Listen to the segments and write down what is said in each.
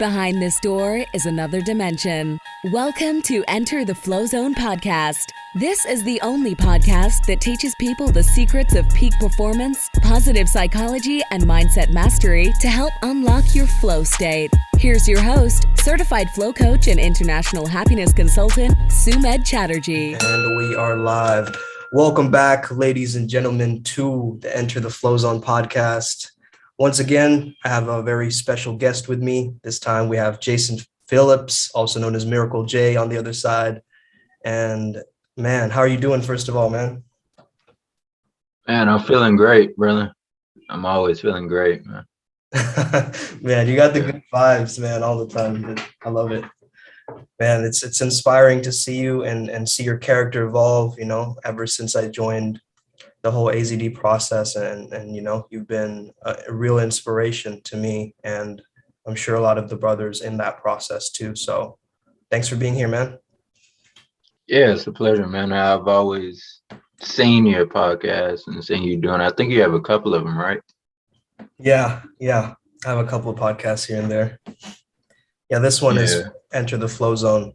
behind this door is another dimension. Welcome to Enter the Flozone podcast. This is the only podcast that teaches people the secrets of peak performance, positive psychology, and mindset mastery to help unlock your flow state. Here's your host, certified flow coach and international happiness consultant, Sumed Chatterjee. And we are live. Welcome back, ladies and gentlemen, to the Enter the Flozone podcast. Once again, I have a very special guest with me. This time we have Jayson Phillips, also known as Miracle J, on the other side. And man, how are you doing, first of all, man? Man, I'm feeling great, brother. I'm always feeling great, man. Man, you got the good vibes, man, all the time. I love it. Man, it's inspiring to see you and see your character evolve, ever since I joined the whole AZD process. And you've been a real inspiration to me. And I'm sure a lot of the brothers in that process too. So thanks for being here, man. Yeah, it's a pleasure, man. I've always seen your podcast and seen you doing. I think you have a couple of them, right? Yeah. I have a couple of podcasts here and there. Yeah, this one is Enter the Flow Zone.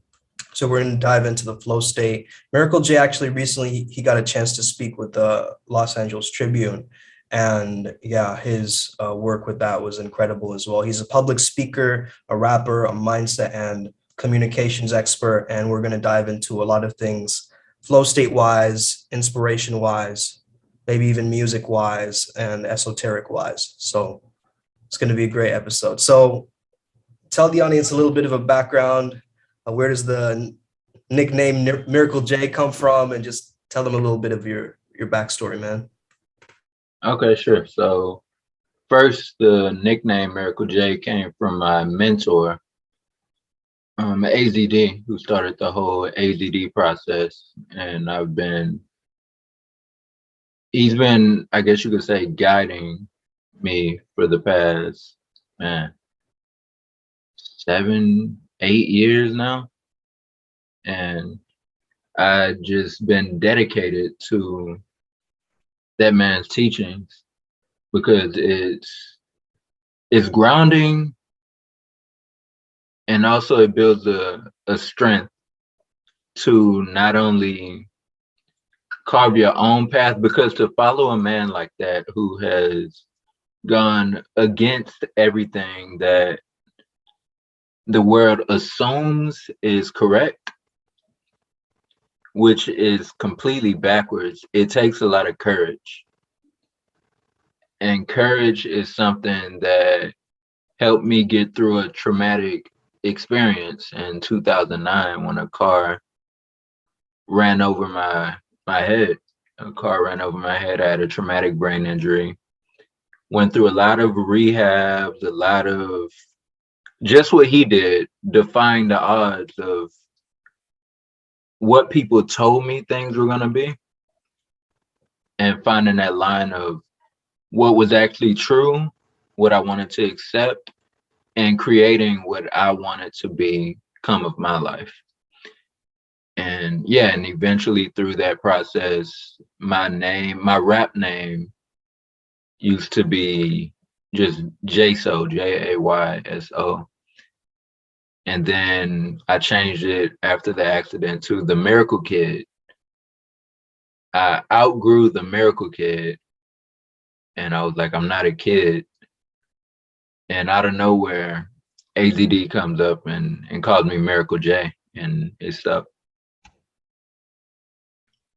So we're going to dive into the flow state. Miracle J actually recently, he got a chance to speak with the Los Angeles Tribune. And yeah, his work with that was incredible as well. He's a public speaker, a rapper, a mindset and communications expert. And we're going to dive into a lot of things, flow state wise, inspiration wise, maybe even music wise and esoteric wise. So it's going to be a great episode. So tell the audience a little bit of a background. Where does the nickname Miracle J come from? And just tell them a little bit of your backstory, man. Okay, sure. So first, the nickname Miracle J came from my mentor, AZD, who started the whole AZD process. And he's been, I guess you could say, guiding me for the past, 7-8 years now. And I just been dedicated to that man's teachings because it's grounding, and also it builds a strength to not only carve your own path, because to follow a man like that who has gone against everything that the world assumes is correct, which is completely backwards. It takes a lot of courage. And courage is something that helped me get through a traumatic experience in 2009 when a car ran over my head. A car ran over my head. I had a traumatic brain injury. Went through a lot of rehabs, a lot of just what he did, defying the odds of what people told me things were going to be, and finding that line of what was actually true, what I wanted to accept, and creating what I wanted to become of my life. And eventually through that process, my rap name used to be just Jayso, Jayso. And then I changed it after the accident to the Miracle Kid. I outgrew the Miracle Kid, and I was like, I'm not a kid. And out of nowhere, AZD comes up and calls me Miracle J, and it stuck.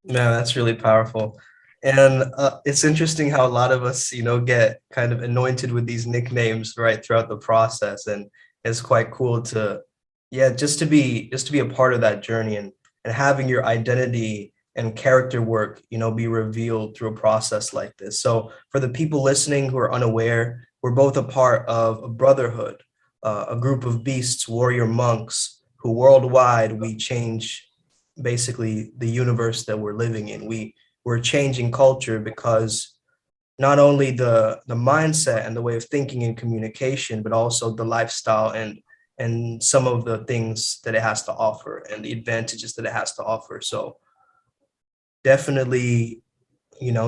Man, that's really powerful. And it's interesting how a lot of us, get kind of anointed with these nicknames right throughout the process. And it's quite cool to, just to be a part of that journey and having your identity and character work, be revealed through a process like this. So for the people listening who are unaware, we're both a part of a brotherhood, a group of beasts, warrior monks, who worldwide we change basically the universe that we're living in. We're changing culture because not only the mindset and the way of thinking and communication, but also the lifestyle and some of the things that it has to offer and the advantages that it has to offer. So definitely,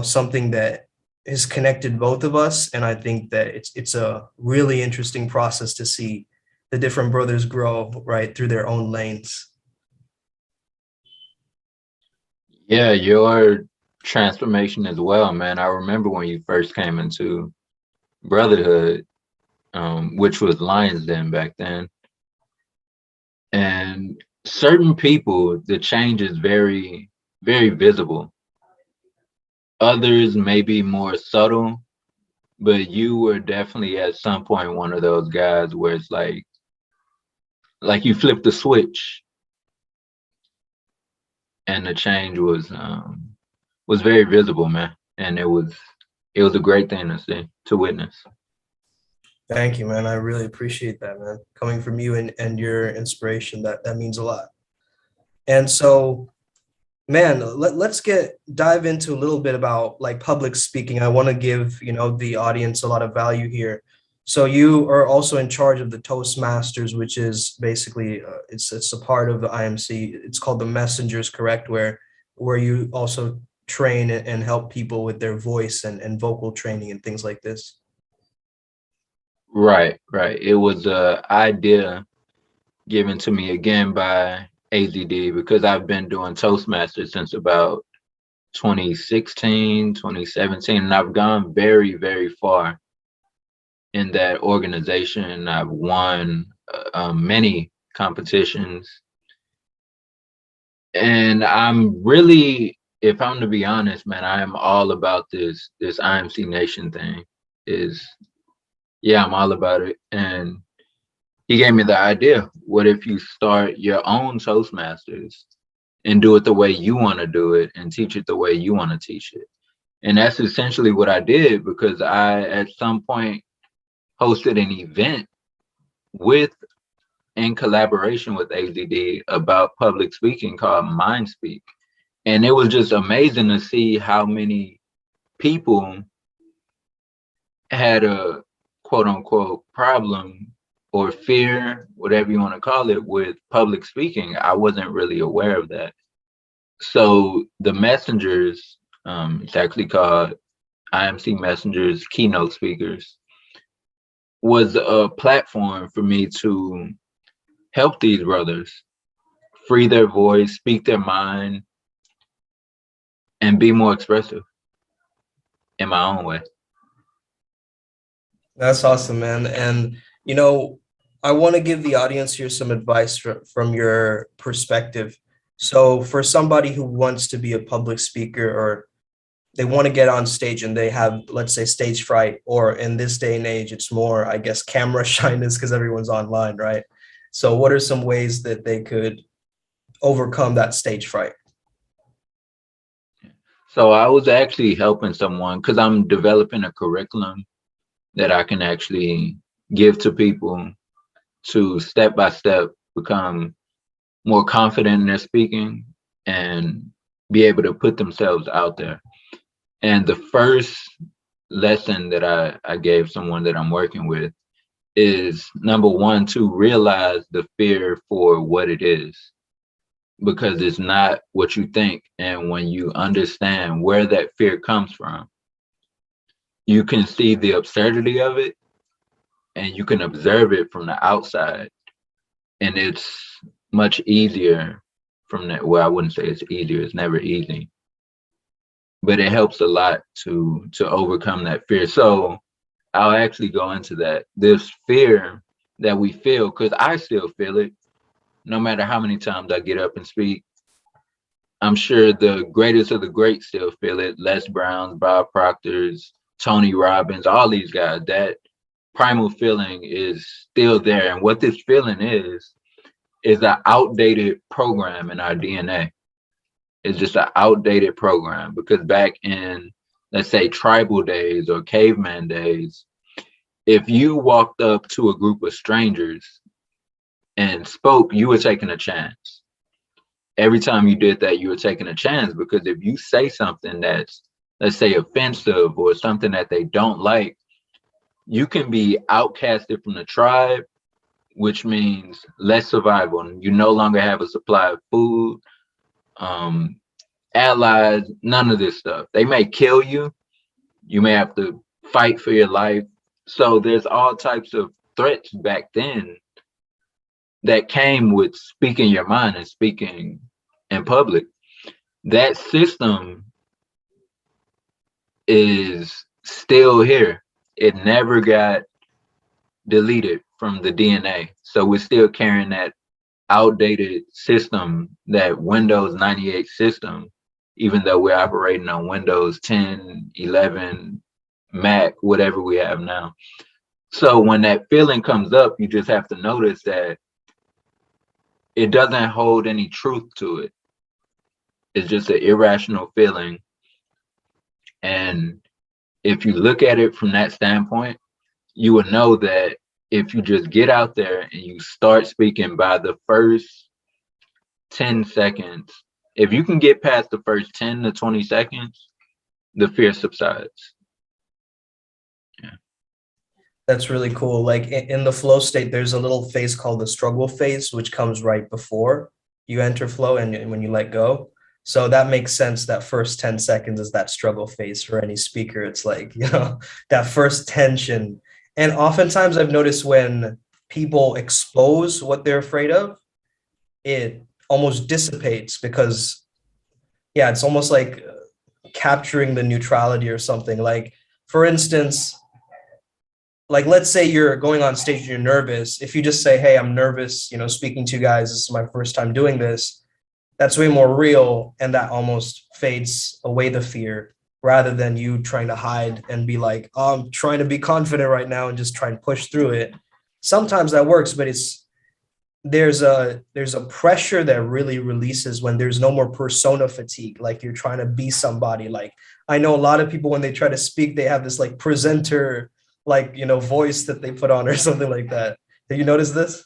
something that has connected both of us. And I think that it's a really interesting process to see the different brothers grow, right, through their own lanes. Yeah, your transformation as well, man. I remember when you first came into Brotherhood, which was Lions Den back then. And certain people, the change is very, very visible. Others may be more subtle, but you were definitely at some point one of those guys where it's like you flipped the switch and the change was very visible, man. And it was a great thing to see, to witness. Thank you, man. I really appreciate that, man. Coming from you and your inspiration, that means a lot. And so, man, let's dive into a little bit about like public speaking. I want to give, the audience a lot of value here. So you are also in charge of the Toastmasters, which is basically it's a part of the IMC. It's called the Messengers, correct? Where you also train and help people with their voice and vocal training and things like this. Right, right. It was a idea given to me again by AZD because I've been doing Toastmasters since about 2016, 2017, and I've gone very, very far in that organization. I've won many competitions. And I'm really, if I'm to be honest, man, I am all about this IMC Nation thing. Yeah, I'm all about it. And he gave me the idea. What if you start your own Toastmasters and do it the way you want to do it and teach it the way you want to teach it? And that's essentially what I did because I, at some point, hosted an event with, in collaboration with AZD about public speaking called Mind Speak. And it was just amazing to see how many people had a quote unquote problem or fear, whatever you want to call it, with public speaking. I wasn't really aware of that. So the Messengers, it's actually called IMC Messengers Keynote Speakers, was a platform for me to help these brothers free their voice, speak their mind, and be more expressive in my own way. That's awesome, man. And, I want to give the audience here some advice from your perspective. So for somebody who wants to be a public speaker or they want to get on stage and they have, let's say, stage fright, or in this day and age, it's more, I guess, camera shyness because everyone's online, right? So what are some ways that they could overcome that stage fright? So I was actually helping someone because I'm developing a curriculum that I can actually give to people to step by step become more confident in their speaking and be able to put themselves out there. And the first lesson that I gave someone that I'm working with is number one, to realize the fear for what it is, because it's not what you think. And when you understand where that fear comes from, you can see the absurdity of it and you can observe it from the outside. And it's much easier from that. Well, I wouldn't say it's easier, it's never easy, but it helps a lot to overcome that fear. So I'll actually go into that. This fear that we feel, because I still feel it, no matter how many times I get up and speak. I'm sure the greatest of the greats still feel it. Les Browns, Bob Proctors, Tony Robbins, all these guys, that primal feeling is still there. And what this feeling is an outdated program in our DNA. It's just an outdated program because back in, let's say, tribal days or caveman days, if you walked up to a group of strangers and spoke, you were taking a chance. Every time you did that, you were taking a chance, because if you say something that's, let's say, offensive or something that they don't like, you can be outcasted from the tribe, which means less survival. You no longer have a supply of food, allies, none of this stuff. They may kill you. You may have to fight for your life. So there's all types of threats back then that came with speaking your mind and speaking in public. That system is still here. It never got deleted from the DNA. So we're still carrying that outdated system, that Windows 98 system, even though we're operating on Windows 10, 11, Mac, whatever we have now. So when that feeling comes up, you just have to notice that it doesn't hold any truth to it. It's just an irrational feeling. And if you look at it from that standpoint, you will know that if you just get out there and you start speaking, by the first 10 seconds, if you can get past the first 10 to 20 seconds, the fear subsides. Yeah. That's really cool. Like in the flow state, there's a little phase called the struggle phase, which comes right before you enter flow and when you let go. So that makes sense. That first 10 seconds is that struggle phase for any speaker. It's like, that first tension. And oftentimes I've noticed when people expose what they're afraid of, it almost dissipates because, yeah, it's almost like capturing the neutrality or something. Like, for instance, like let's say you're going on stage and you're nervous. If you just say, hey, I'm nervous, speaking to you guys, this is my first time doing this, that's way more real, and that almost fades away the fear rather than you trying to hide and be like, oh, I'm trying to be confident right now and just try and push through it. Sometimes that works, but there's a pressure that really releases when there's no more persona fatigue, like you're trying to be somebody. Like I know a lot of people when they try to speak, they have this like presenter voice that they put on or something like that. Did you notice this?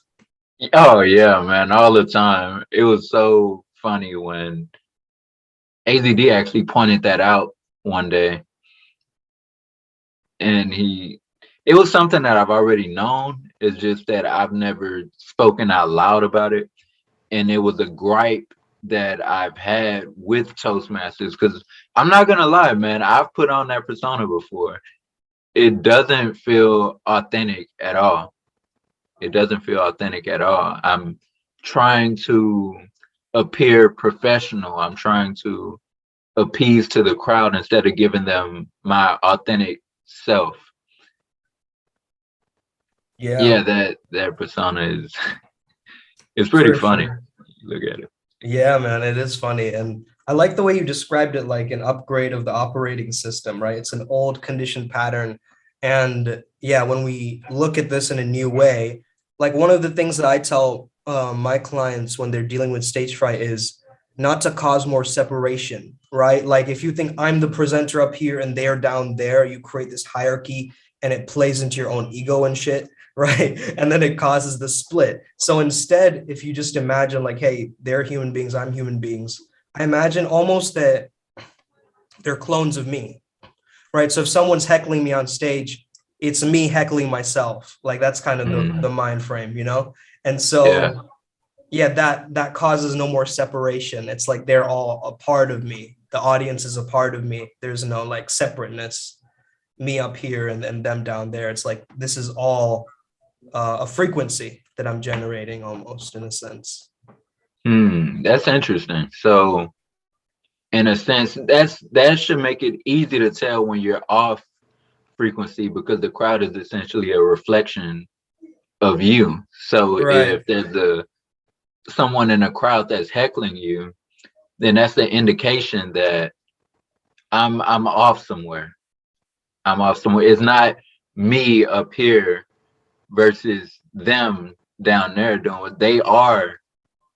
Oh yeah, man, all the time. It was so funny when AZD actually pointed that out one day. And it was something that I've already known. It's just that I've never spoken out loud about it. And it was a gripe that I've had with Toastmasters, because I'm not gonna lie, man, I've put on that persona before. It doesn't feel authentic at all. It doesn't feel authentic at all. I'm trying to appear professional. I'm trying to appease to the crowd instead of giving them my authentic self. Yeah, Yeah, that persona is it's pretty for funny. sure. Look at it. Yeah, man, it is funny. And I like the way you described it, like an upgrade of the operating system, right? It's an old conditioned pattern. And yeah, when we look at this in a new way, like one of the things that I tell my clients when they're dealing with stage fright is not to cause more separation, right? Like if you think I'm the presenter up here and they're down there, you create this hierarchy and it plays into your own ego and shit. Right. And then it causes the split. So instead, if you just imagine like, hey, they're human beings, I'm human beings, I imagine almost that they're clones of me. Right. So if someone's heckling me on stage, it's me heckling myself. Like that's kind of the mind frame, And so yeah, that causes no more separation. It's like they're all a part of me. The audience is a part of me. There's no like separateness, me up here and them down there. It's like this is all a frequency that I'm generating almost in a sense. That's interesting. So in a sense, that should make it easy to tell when you're off frequency, because the crowd is essentially a reflection of you. So Right. if there's someone in a crowd that's heckling you, then that's the indication that I'm off somewhere. I'm off somewhere. It's not me up here versus them down there doing what they are.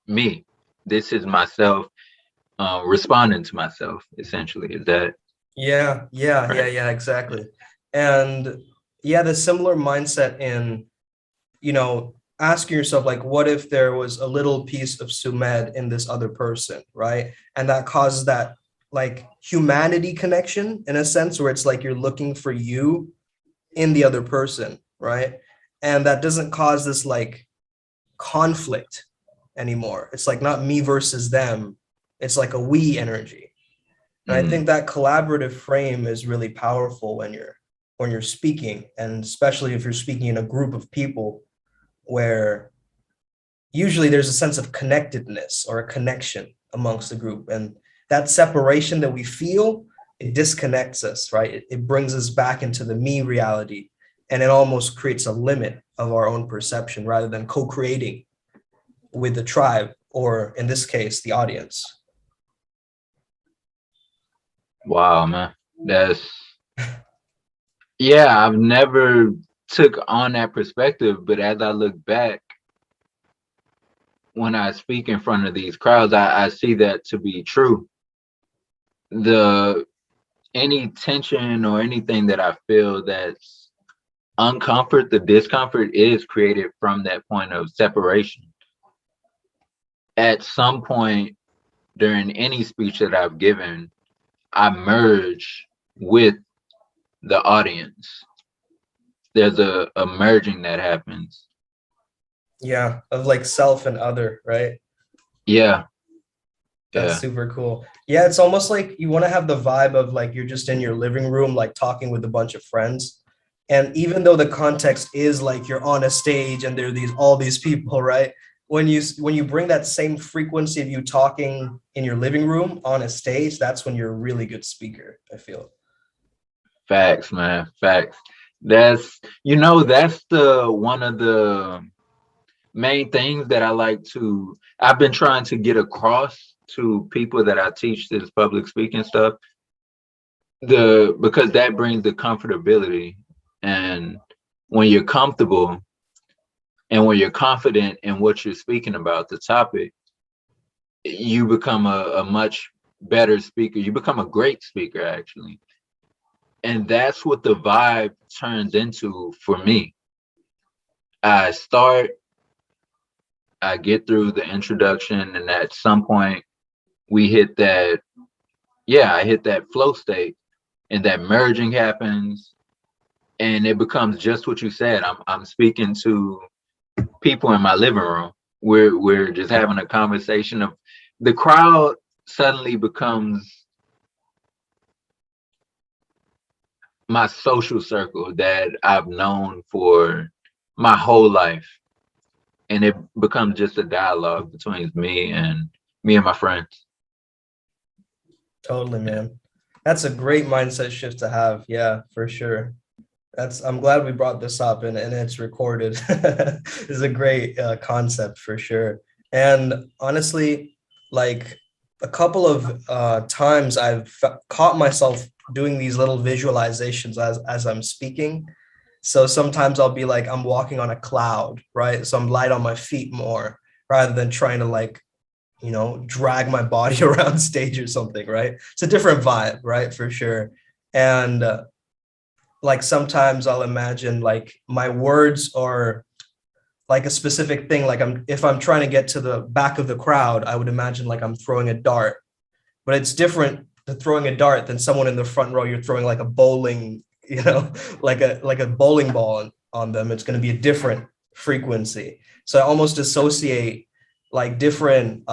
Me. This is myself responding to myself. Essentially, is that right? Yeah, exactly. And yeah, the similar mindset in asking yourself like, what if there was a little piece of Sumed in this other person, right? And that causes that like humanity connection in a sense where it's like you're looking for you in the other person, right? And that doesn't cause this like conflict anymore. It's like not me versus them. It's like a we energy. And I think that collaborative frame is really powerful when you're speaking, and especially if you're speaking in a group of people where usually there's a sense of connectedness or a connection amongst the group. And that separation that we feel, it disconnects us, right? It brings us back into the me reality. And it almost creates a limit of our own perception rather than co-creating with the tribe, or in this case, the audience. Wow, man. That's, yeah, I've never took on that perspective, but as I look back, when I speak in front of these crowds, I see that to be true. Any tension or anything that I feel that's the discomfort is created from that point of separation. At some point during any speech that I've given, I merge with the audience. There's a merging that happens. Yeah, of like self and other, right? Yeah. That's Yeah. super cool. Yeah, it's almost like you want to have the vibe of like you're just in your living room, like talking with a bunch of friends. And even though the context is like you're on a stage and there are all these people, right? When you bring that same frequency of you talking in your living room on a stage, that's when you're a really good speaker, I feel. Facts, man. Facts. That's the one of the main things that I've been trying to get across to people that I teach this public speaking stuff. Because that brings the comfortability. And when you're comfortable and when you're confident in what you're speaking about, the topic, you become a much better speaker. You become a great speaker, actually. And that's what the vibe turns into for me. I get through the introduction, and at some point we hit that, I hit that flow state, and that merging happens, and it becomes just what you said. I'm speaking to people in my living room. We're just having a conversation. Of the crowd suddenly becomes my social circle that I've known for my whole life. And it becomes just a dialogue between me and my friends. Totally, man. That's a great mindset shift to have. Yeah, for sure. I'm glad we brought this up and it's recorded. It's a great concept for sure. And honestly, like a couple of times caught myself doing these little visualizations as I'm speaking. So sometimes I'll be like, I'm walking on a cloud, right? So I'm light on my feet more rather than trying to like, drag my body around stage or something, right? It's a different vibe, right? For sure. And like sometimes I'll imagine like my words are like a specific thing. Like if I'm trying to get to the back of the crowd, I would imagine like I'm throwing a dart, but it's different to throwing a dart than someone in the front row. You're throwing like a bowling, like a bowling ball on them. It's going to be a different frequency. So I almost associate like different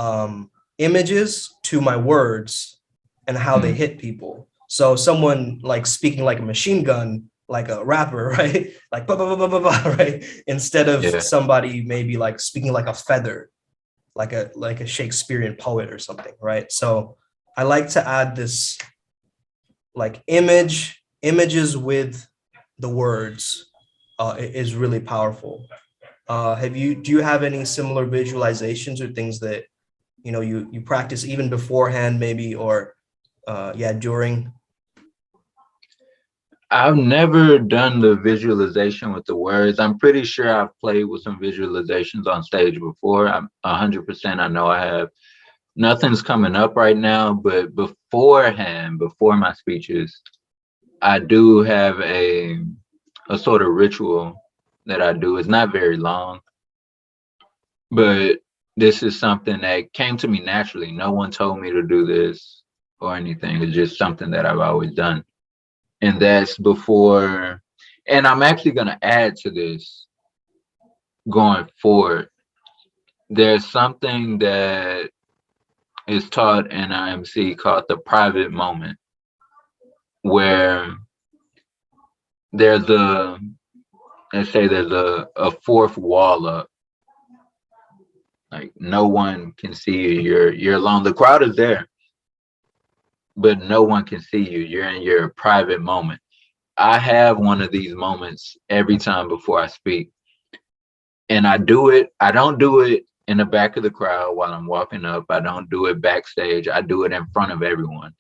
images to my words and how they hit people. So someone like speaking like a machine gun, like a rapper, right? Like bah, bah, bah, bah, bah, bah, right? Instead of somebody maybe like speaking like a feather, like a Shakespearean poet or something, right? So I like to add this like images with the words is really powerful. Do you have any similar visualizations or things that you practice even beforehand maybe, or during? I've never done the visualization with the words. I'm pretty sure I've played with some visualizations on stage before. I'm 100%. I know I have. Nothing's coming up right now, but beforehand, before my speeches, I do have a sort of ritual that I do. It's not very long, but this is something that came to me naturally. No one told me to do this or anything. It's just something that I've always done. And that's before, and I'm actually going to add to this going forward. There's something that is taught in IMC called the private moment, where there's let's say there's a fourth wall up, Like no one can see you. You're alone. The crowd is there, but no one can see you. You're in your private moment. I have one of these moments every time before I speak. And I do it. I don't do it in the back of the crowd while I'm walking up. I don't do it backstage. I do it in front of everyone.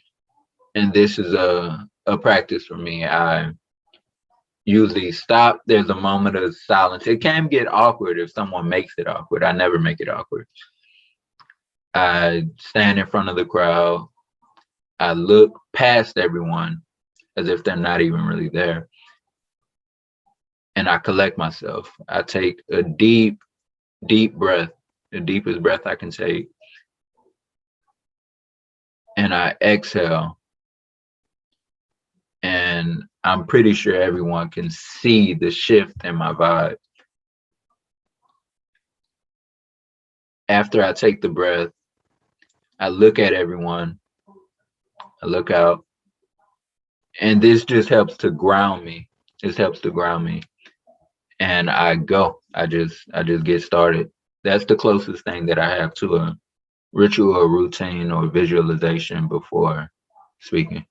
And this is a practice for me. I usually stop. There's a moment of silence. It can get awkward if someone makes it awkward. I never make it awkward. I stand in front of the crowd. I look past everyone as if they're not even really there. And I collect myself. I take a deep, deep breath, the deepest breath I can take. And I exhale. And I'm pretty sure everyone can see the shift in my vibe. After I take the breath, I look at everyone. I look out. And this just helps to ground me. This helps to ground me. And I go. I just get started. That's the closest thing that I have to a ritual or routine or visualization before speaking.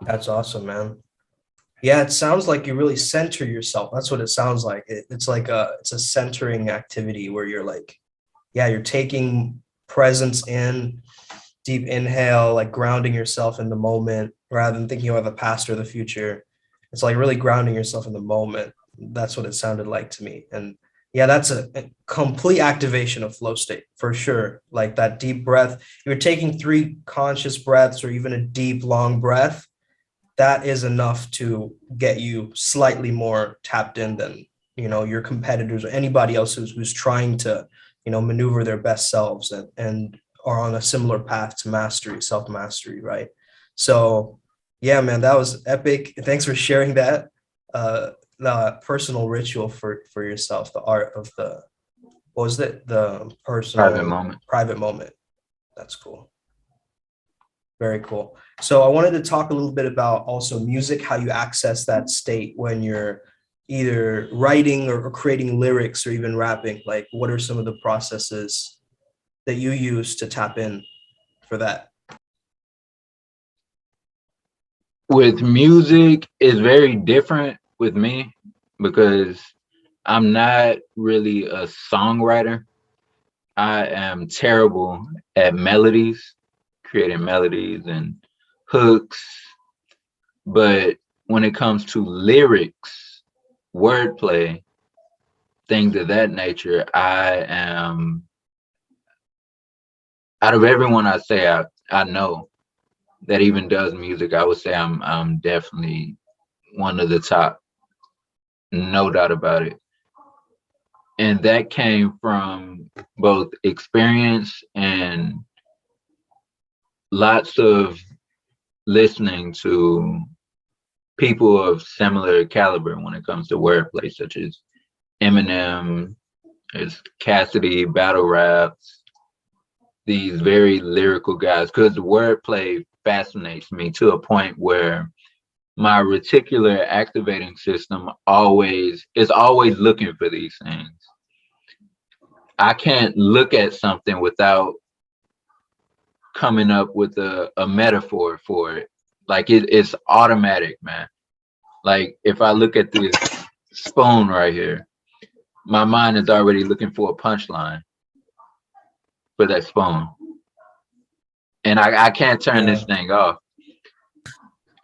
That's awesome, man. Yeah, it sounds like you really center yourself. That's what it sounds like. It's like it's a centering activity where you're like, yeah, you're taking presence in, deep inhale, like grounding yourself in the moment rather than thinking about the past or the future. It's like really grounding yourself in the moment. That's what it sounded like to me. And yeah, that's a complete activation of flow state for sure. Like that deep breath, you're taking 3 conscious breaths or even a deep, long breath. That is enough to get you slightly more tapped in than, your competitors or anybody else who's trying to, maneuver their best selves and are on a similar path to mastery, self-mastery, right? So yeah, man, that was epic. Thanks for sharing that. The personal ritual for yourself, the art of what was it? The personal private moment. That's cool. Very cool. So I wanted to talk a little bit about also music, how you access that state when you're either writing or creating lyrics or even rapping. Like, what are some of the processes that you use to tap in for that? With music, it's very different with me because I'm not really a songwriter. I am terrible at melodies, creating melodies and hooks. But when it comes to lyrics, wordplay, things of that nature, I am, out of everyone I know that even does music, I would say I'm definitely one of the top, no doubt about it. And that came from both experience and lots of listening to people of similar caliber when it comes to wordplay, such as Eminem, as Cassidy, battle raps, these very lyrical guys, because the wordplay fascinates me to a point where my reticular activating system is always looking for these things. I can't look at something without coming up with a metaphor for it. Like it's automatic, man. Like if I look at this spoon right here, my mind is already looking for a punchline for that spoon. And I can't turn this thing off.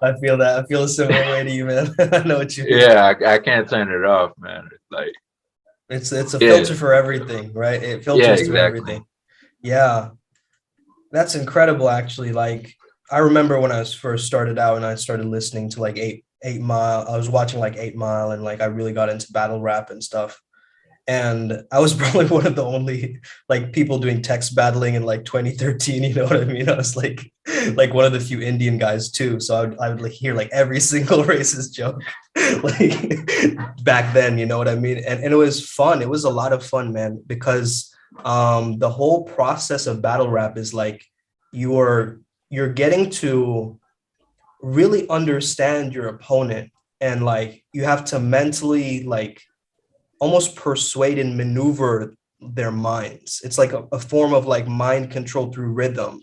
I feel that. I feel a similar way to you, man. I know what you mean. Yeah, I can't turn it off, man. It's like it's a filter for everything, right? It filters through everything. Yeah. That's incredible, actually. Like, I remember when I first started out and I started listening to like 8 Mile. I was watching like 8 Mile and like I really got into battle rap and stuff. And I was probably one of the only like people doing text battling in like 2013. You know what I mean? I was like one of the few Indian guys too. So I would like hear like every single racist joke like back then. You know what I mean? And it was fun. It was a lot of fun, man, because the whole process of battle rap is like you're getting to really understand your opponent, and like you have to mentally like almost persuade and maneuver their minds. It's like a form of like mind control through rhythm,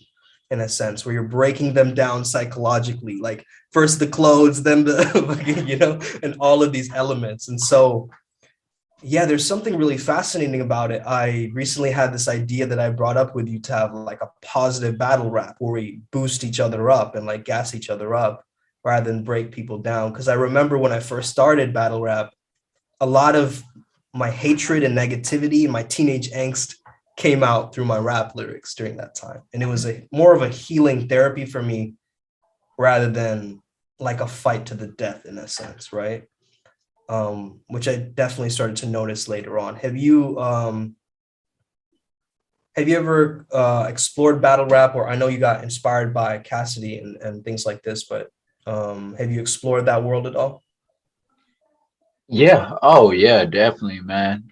in a sense, where you're breaking them down psychologically, like first the clothes, then the, you know, and all of these elements. And so, yeah, there's something really fascinating about it. I recently had this idea that I brought up with you to have like a positive battle rap where we boost each other up and like gas each other up rather than break people down. Because I remember when I first started battle rap, a lot of my hatred and negativity and my teenage angst came out through my rap lyrics during that time. And it was a more of a healing therapy for me rather than like a fight to the death in a sense, right? Which I definitely started to notice later on. Have you ever explored battle rap? Or I know you got inspired by Cassidy and things like this, but have you explored that world at all? Yeah. Oh, yeah, definitely, man.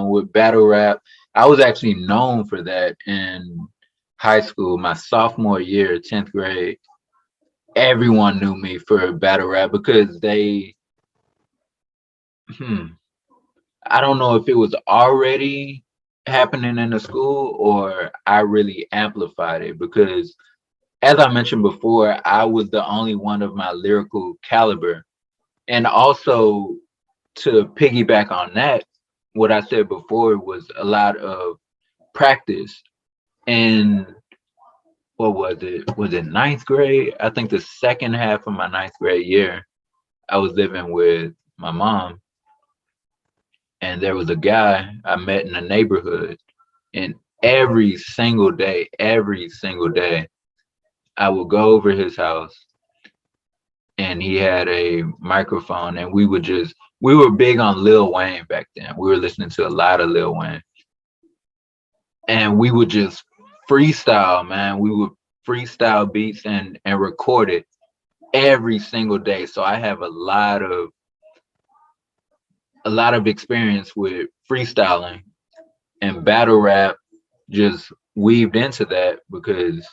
With battle rap, I was actually known for that in high school. My sophomore year, 10th grade, everyone knew me for battle rap because hmm, I don't know if it was already happening in the school or I really amplified it because, as I mentioned before, I was the only one of my lyrical caliber. And also, to piggyback on that, what I said before was a lot of practice. And what was it? Was it ninth grade? I think the second half of my ninth grade year, I was living with my mom, and there was a guy I met in the neighborhood. And every single day, I would go over his house and he had a microphone and we were big on Lil Wayne back then. We were listening to a lot of Lil Wayne and we would just freestyle, man. We would freestyle beats and record it every single day. So I have a lot of experience with freestyling, and battle rap just weaved into that because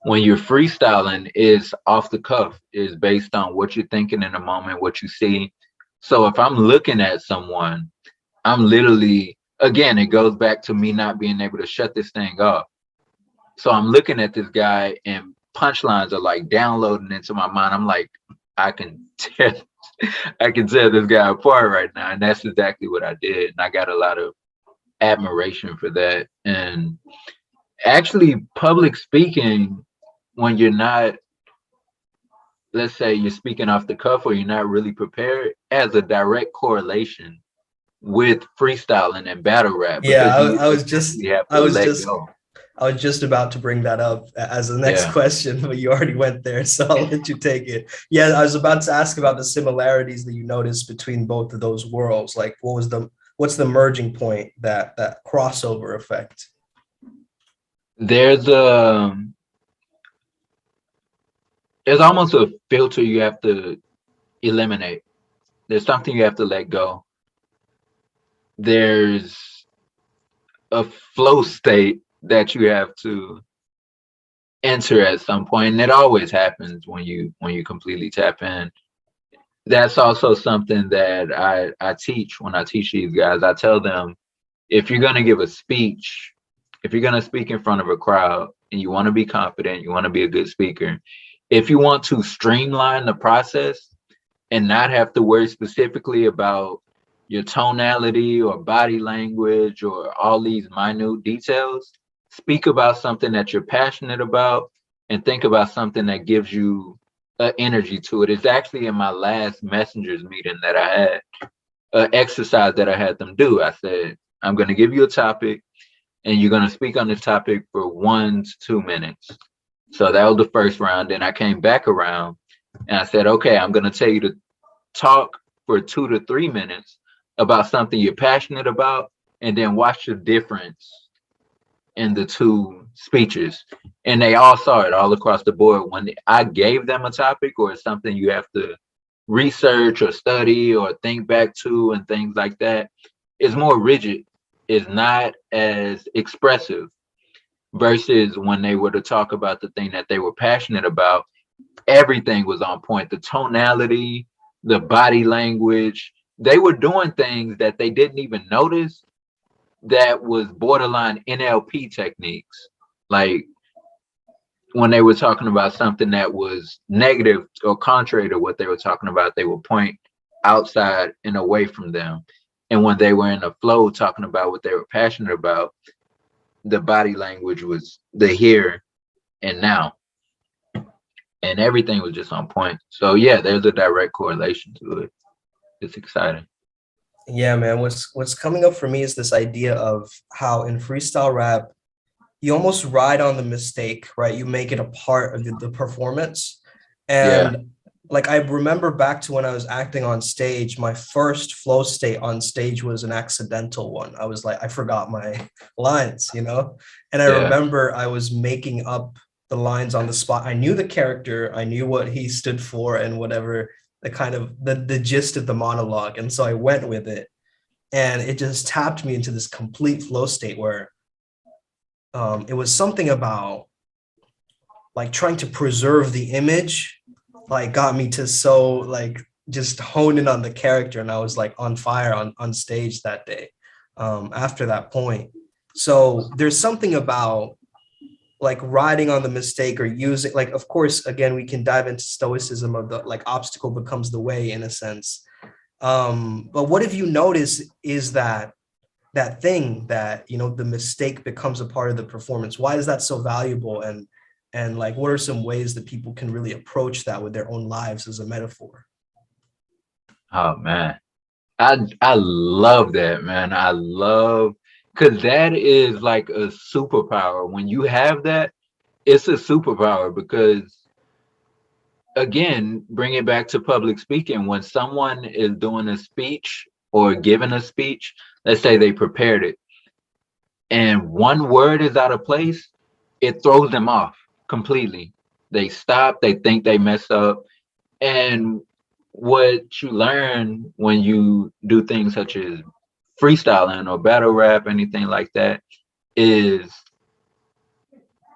when you're freestyling is off the cuff, is based on what you're thinking in the moment, what you see. So if I'm looking at someone, I'm literally, again, it goes back to me not being able to shut this thing off. So I'm looking at this guy and punchlines are like downloading into my mind. I'm like, I can tell, I can tell this guy apart right now. And that's exactly what I did. And I got a lot of admiration for that. And actually, public speaking, when you're not, let's say you're speaking off the cuff or you're not really prepared, has a direct correlation with freestyling and battle rap Yeah, because you I was just essentially have I to was let just go. I was just about to bring that up as the next Yeah. question, but you already went there, so I'll let you take it. Yeah, I was about to ask about the similarities that you noticed between both of those worlds. Like, what's the merging point, that crossover effect? There's a there's almost a filter you have to eliminate. There's something you have to let go. There's a flow state that you have to enter at some point, and it always happens when you completely tap in. That's also something that I teach when I teach these guys. I tell them if you're going to give a speech, if you're going to speak in front of a crowd and you want to be confident, you want to be a good speaker, if you want to streamline the process and not have to worry specifically about your tonality or body language or all these minute details, speak about something that you're passionate about and think about something that gives you energy to it. It's actually in my last messengers meeting that I had an exercise that I had them do. I said, I'm going to give you a topic and you're going to speak on this topic for 1 to 2 minutes. So that was the first round. Then I came back around and I said, okay, I'm going to tell you to talk for 2 to 3 minutes about something you're passionate about, and then watch the difference in the two speeches. And they all saw it all across the board. When I gave them a topic or something you have to research or study or think back to and things like that, it's more rigid. It's not as expressive versus when they were to talk about the thing that they were passionate about, everything was on point. The tonality, the body language, they were doing things that they didn't even notice, that was borderline NLP techniques. Like when they were talking about something that was negative or contrary to what they were talking about, they would point outside and away from them. And when they were in the flow talking about what they were passionate about, the body language was the here and now. And everything was just on point. So yeah, there's a direct correlation to it. It's exciting. Yeah, man. What's coming up for me is this idea of how in freestyle rap, you almost ride on the mistake, right? You make it a part of the performance. Yeah. And like I remember back to when I was acting on stage, my first flow state on stage was an accidental one. I was like, I forgot my lines, you know? And I Yeah. remember I was making up the lines on the spot. I knew the character, I knew what he stood for and whatever the kind of the gist of the monologue. And so I went with it. And it just tapped me into this complete flow state where it was something about like trying to preserve the image, like got me to so like just hone in on the character. And I was like on fire on stage that day after that point. So there's something about like riding on the mistake or using, like, of course, again, we can dive into stoicism of the like obstacle becomes the way in a sense. But what if you notice is that thing that, you know, the mistake becomes a part of the performance? Why is that so valuable? And like, what are some ways that people can really approach that with their own lives as a metaphor? Oh man. I love that, man. I love, because that is like a superpower. When you have that, it's a superpower because, again, bring it back to public speaking. When someone is doing a speech or giving a speech, let's say they prepared it, and one word is out of place, it throws them off completely. They stop, they think they messed up. And what you learn when you do things such as freestyling or battle rap, anything like that, is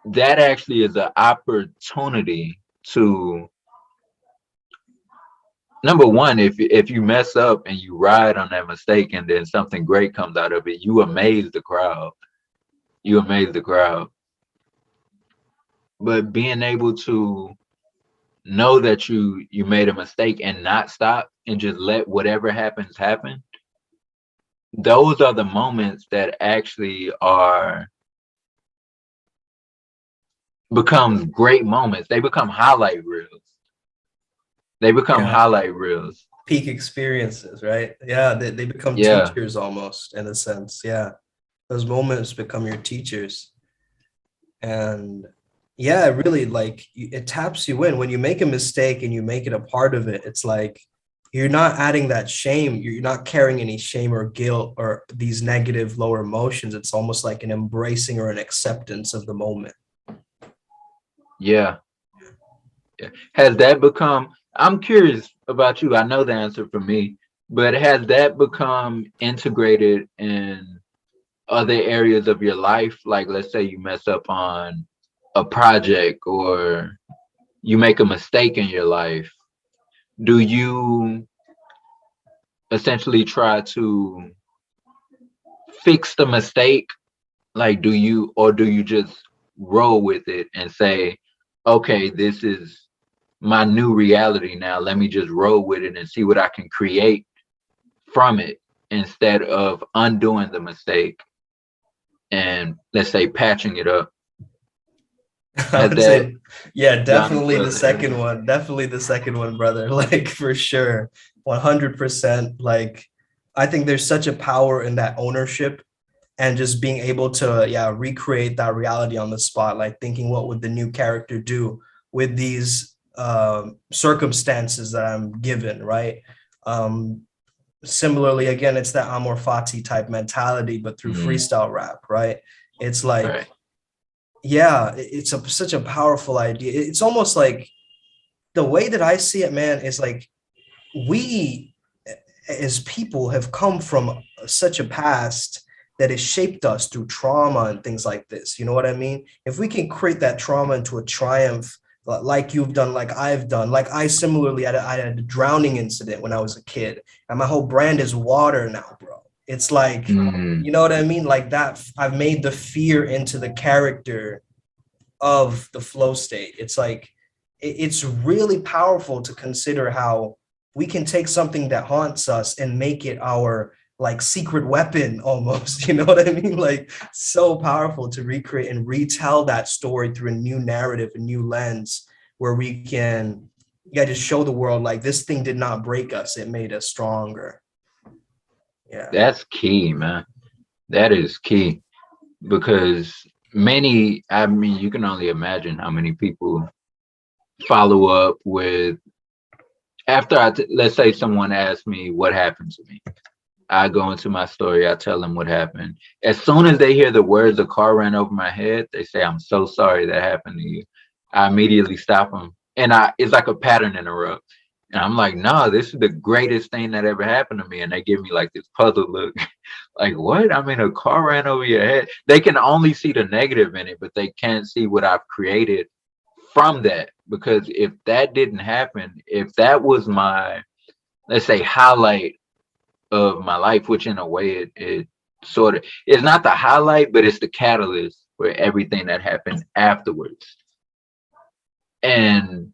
that actually is an opportunity to, number one, if you mess up and you ride on that mistake and then something great comes out of it, you amaze the crowd. You amaze the crowd. But being able to know that you made a mistake and not stop and just let whatever happens happen, those are the moments that actually are becomes great moments. They become highlight reels. They become Yeah, highlight reels. peak experiences, right? Yeah, they become Yeah. teachers almost in a sense. Yeah, those moments become your teachers. And yeah, really, like it taps you in when you make a mistake and you make it a part of it. It's like you're not adding that shame, you're not carrying any shame or guilt or these negative lower emotions. It's almost like an embracing or an acceptance of the moment. Yeah. Yeah. Has that become, I'm curious about you. I know the answer for me, but has that become integrated in other areas of your life? Like, let's say you mess up on a project or you make a mistake in your life. Do you essentially try to fix the mistake? Like, do you just roll with it and say, okay, this is my new reality now. Let me just roll with it and see what I can create from it instead of undoing the mistake and, let's say, patching it up. I Has would that say, yeah, gone definitely into the other second areas? one. Definitely the second one, brother. Like for sure. 100%. Like I think there's such a power in that ownership and just being able to, yeah, recreate that reality on the spot, like thinking what would the new character do with these circumstances that I'm given, right? Um, Similarly, again, it's that amor fati type mentality, but through Mm, freestyle rap, right? It's like, right. yeah, such a powerful idea. It's almost like the way that I see it, man, is like we as people have come from such a past that has shaped us through trauma and things like this. You know what I mean? If we can create that trauma into a triumph, like you've done, like I've done, like I similarly I had a drowning incident when I was a kid, and my whole brand is water now, bro. It's like, you know what I mean? Like that, I've made the fear into the character of the flow state. It's like, it's really powerful to consider how we can take something that haunts us and make it our like secret weapon almost, you know what I mean? Like so powerful to recreate and retell that story through a new narrative, a new lens where we can, yeah, just show the world like this thing did not break us, it made us stronger. Yeah. That's key, man. That is key, because I mean, you can only imagine how many people follow up with, after let's say someone asks me what happened to me. I go into my story, I tell them what happened. As soon as they hear the words, "a car ran over my head," they say, "I'm so sorry that happened to you." I immediately stop them. And it's like a pattern interrupt. And I'm like, "No, this is the greatest thing that ever happened to me." And they give me like this puzzled look. Like, what? I mean, a car ran over your head. They can only see the negative in it, but they can't see what I've created from that. Because if that didn't happen, if that was my, let's say, highlight of my life, which in a way it sort of is not the highlight, but it's the catalyst for everything that happened afterwards. And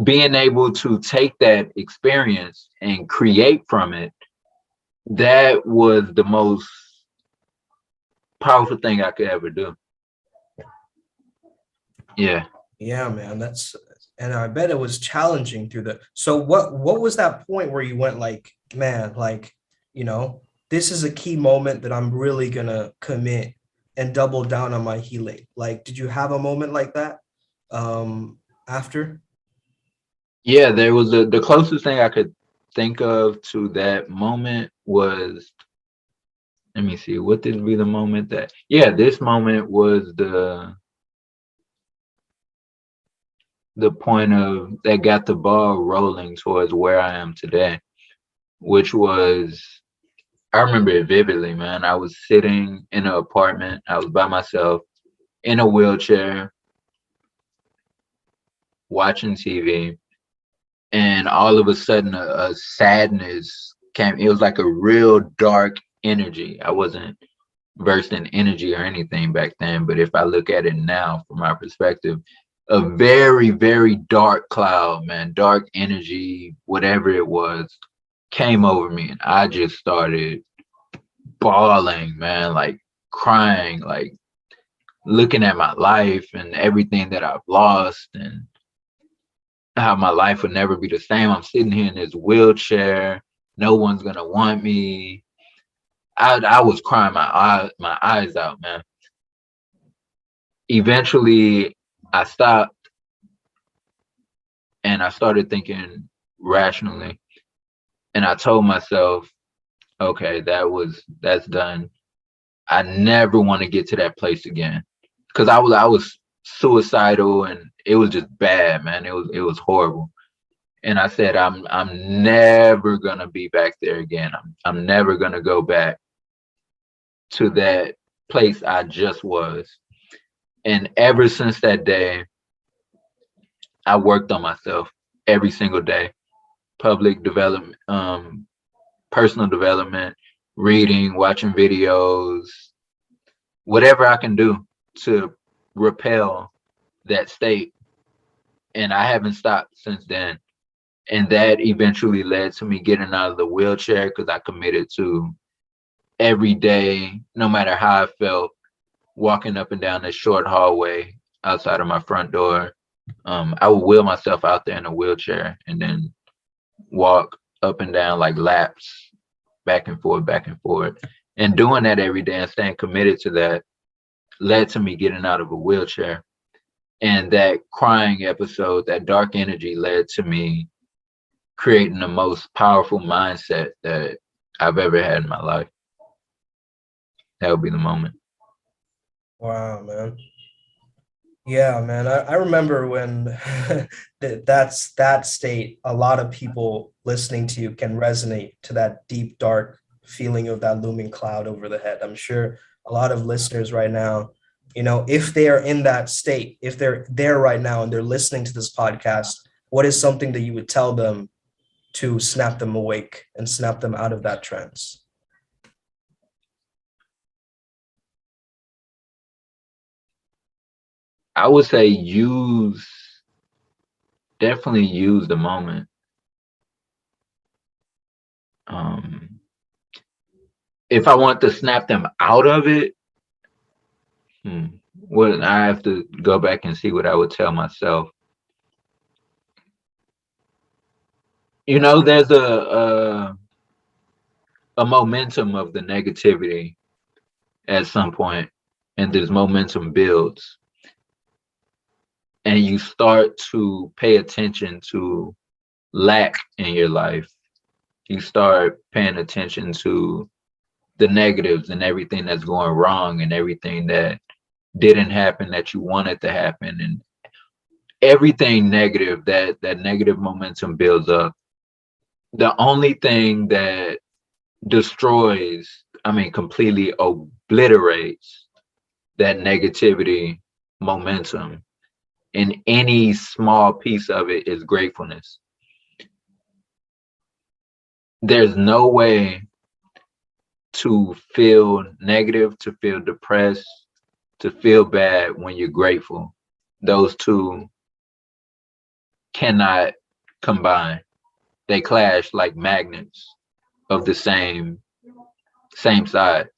being able to take that experience and create from it, that was the most powerful thing I could ever do. Yeah. Yeah, man, and I bet it was challenging through so what was that point where you went like, man, like, you know, this is a key moment that I'm really gonna commit and double down on my healing. Like, did you have a moment like that after? Yeah, there was the closest thing I could think of to that moment was, let me see, what did be the moment that, yeah, this moment was the point of that got the ball rolling towards where I am today, which was, I remember it vividly, man. I was sitting in an apartment. I was by myself in a wheelchair watching TV, and all of a sudden a sadness came. It was like a real dark energy. I wasn't versed in energy or anything back then, but if I look at it now from my perspective, a very, very dark cloud, man, dark energy, whatever it was, came over me, and I just started bawling, man, like crying, like looking at my life and everything that I've lost and how my life would never be the same. I'm sitting here in this wheelchair. No one's gonna want me. I was crying my eyes out, man. Eventually, I stopped and I started thinking rationally. And I told myself, okay, that's done. I never want to get to that place again. Because I was suicidal and it was just bad, man. It was horrible. And I said, I'm never gonna be back there again. I'm never gonna go back to that place I just was. And ever since that day, I worked on myself every single day. Public development, personal development, reading, watching videos, whatever I can do to repel that state. And I haven't stopped since then. And that eventually led to me getting out of the wheelchair because I committed to every day, no matter how I felt, walking up and down this short hallway outside of my front door. I would wheel myself out there in a wheelchair and then walk up and down like laps, back and forth, back and forth. And doing that every day and staying committed to that led to me getting out of a wheelchair. And that crying episode, that dark energy led to me creating the most powerful mindset that I've ever had in my life. That would be the moment. Wow, man. Yeah, man. I remember when that's that state, a lot of people listening to you can resonate to that deep, dark feeling of that looming cloud over the head. I'm sure a lot of listeners right now, you know, if they are in that state, if they're there right now and they're listening to this podcast, what is something that you would tell them to snap them awake and snap them out of that trance? I would say definitely use the moment. If I want to snap them out of it, well, I have to go back and see what I would tell myself. There's a momentum of the negativity at some point, and this momentum builds, and you start to pay attention to lack in your life. You start paying attention to the negatives and everything that's going wrong and everything that didn't happen that you wanted to happen, and everything negative, that negative momentum builds up. The only thing that completely obliterates that negativity momentum in any small piece of it is gratefulness. There's no way to feel negative, to feel depressed, to feel bad when you're grateful. Those two cannot combine. They clash like magnets of the same side.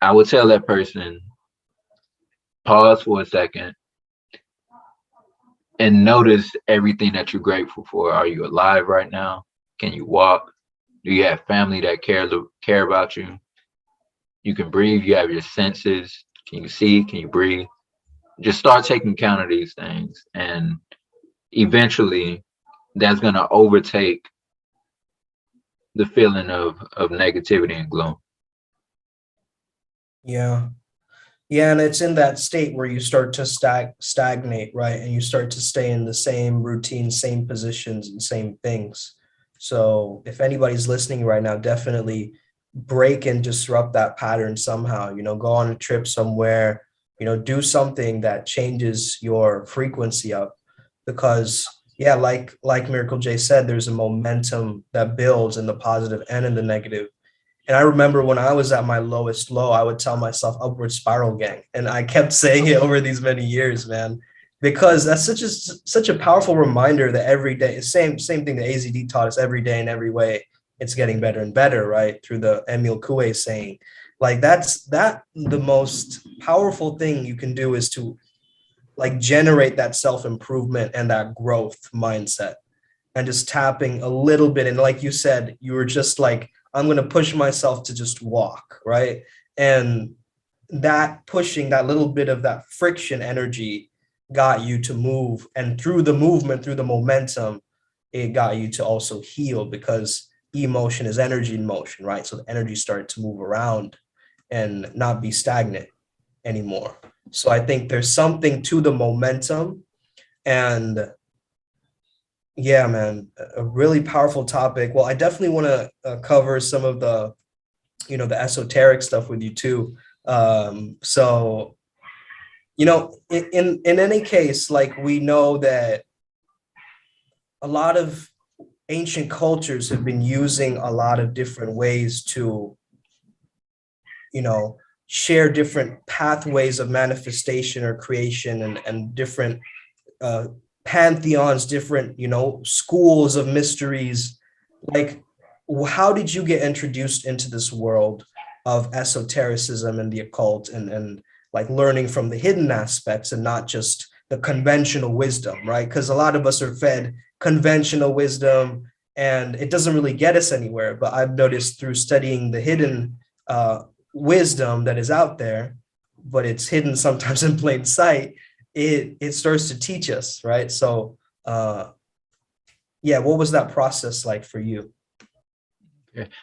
I would tell that person, pause for a second and notice everything that you're grateful for. Are you alive right now? Can you walk? Do you have family that care about you? You can breathe. You have your senses. Can you see? Can you breathe? Just start taking count of these things, and eventually that's going to overtake the feeling of negativity and gloom. Yeah. Yeah, and it's in that state where you start to stagnate, right? And you start to stay in the same routine, same positions, and same things. So if anybody's listening right now, definitely break and disrupt that pattern somehow. Go on a trip somewhere, do something that changes your frequency up. Because yeah, like Miracle J said, there's a momentum that builds in the positive and in the negative. And I remember when I was at my lowest low, I would tell myself upward spiral gang. And I kept saying it over these many years, man, because that's such a powerful reminder that every day, same thing that AZD taught us, every day in every way, it's getting better and better, right? Through the Emile Coué saying, like, the most powerful thing you can do is to like generate that self-improvement and that growth mindset, and just tapping a little bit. And like you said, you were just like, I'm going to push myself to just walk, right? And that pushing, that little bit of that friction energy got you to move. And through the movement, through the momentum, it got you to also heal, because emotion is energy in motion, right? So the energy started to move around and not be stagnant anymore. So I think there's something to the momentum. And yeah, man, a really powerful topic. Well, I definitely want to cover some of the, the esoteric stuff with you too. So, in any case, like, we know that a lot of ancient cultures have been using a lot of different ways to, share different pathways of manifestation or creation, and different pantheons, different, schools of mysteries. Like, how did you get introduced into this world of esotericism and the occult, and like learning from the hidden aspects and not just the conventional wisdom, right? Because a lot of us are fed conventional wisdom and it doesn't really get us anywhere. But I've noticed through studying the hidden wisdom that is out there, but it's hidden sometimes in plain sight, it starts to teach us, right? So yeah, what was that process like for you?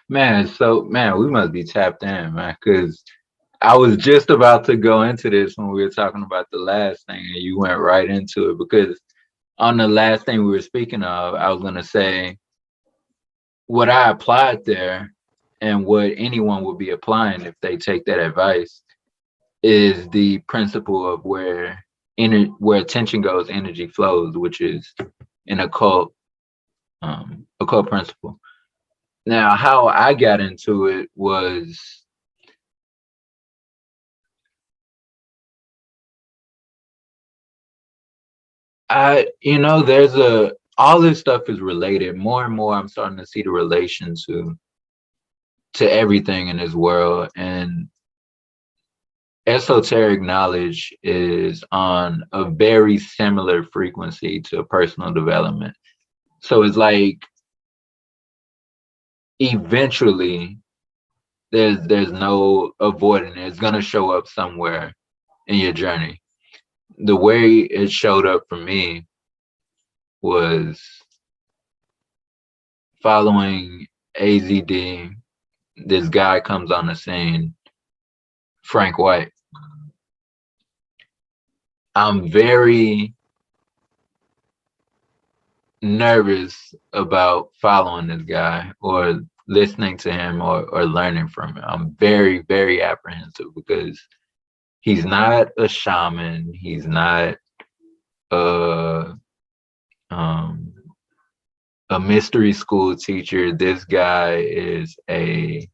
Man, we must be tapped in, man, because I was just about to go into this when we were talking about the last thing, and you went right into it. Because on the last thing we were speaking of, I was going to say what I applied there, and what anyone would be applying if they take that advice, is the principle of where attention goes, energy flows, which is an occult occult principle. Now, how I got into it was there's all this stuff is related. More and more I'm starting to see the relation to everything in this world. And esoteric knowledge is on a very similar frequency to personal development. So it's like eventually there's no avoiding it. It's gonna show up somewhere in your journey. The way it showed up for me was following AZD. This guy comes on the scene, Frank White. I'm very nervous about following this guy or listening to him or learning from him. I'm very, very apprehensive because he's not a shaman. He's not a mystery school teacher. This guy is a